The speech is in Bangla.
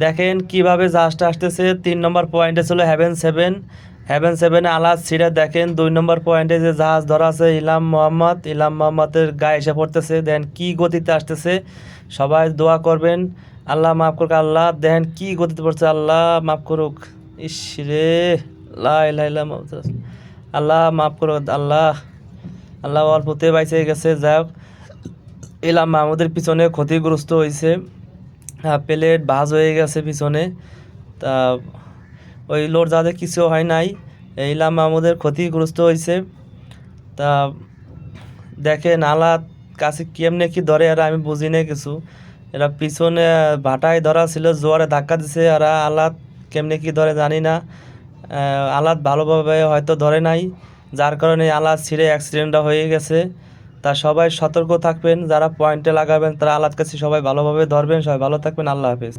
দেখেন কিভাবে জাহাজটা আসতেছে। 3 নম্বর পয়েন্টে ছিল হেভেন 7 আলাদ ছিঁড়ে দেখেন 2 নম্বর পয়েন্টে যে জাহাজ ধরা আছে ইলাম মোহাম্মদের গায়ে এসে পড়তেছে। দেখেন কি গতিতে আসতেছে। সবাই দোয়া করবেন আল্লাহ মাফ করুক। আল্লাহ দেখেন কি গতিতে পড়ছে, আল্লাহ মাফ করুক। ইস রে, লা ইলাহা ইল্লাল্লাহ মুহাম্মাদুর রাসূলুল্লাহ। আল্লাহ মাফ করুক। আল্লাহ আল্লাহ অল্পতে বাইচে গেছে। যাই হোক, ইলাম মাহমুদের পিছনে ক্ষতিগ্রস্ত হয়েছে, প্লেট ভাঁজ হয়ে গেছে পিছনে। তা ওই লোড যাদের কিছু হয় নাই, ইলাম মাহমুদের ক্ষতিগ্রস্ত হয়েছে। তা দেখেন আলাদ কাছে কেমনে কি ধরে এরা, আমি বুঝি না কিছু। এরা পিছনে ভাটায় ধরা ছিল, জোয়ারে ধাক্কা দিছে। এরা আলাদ কেমনে কি ধরে জানি না। আলাদ ভালোভাবে হয়তো ধরে নাই, যার কারণে আলাদ ছিঁড়ে অ্যাক্সিডেন্টটা হয়ে গেছে। তা সবাই সতর্ক থাকবেন, যারা পয়েন্টে লাগাবেন তারা আলাদ কাছে সবাই ভালোভাবে ধরবেন। সবাই ভালো থাকবেন, আল্লাহ হাফেজ।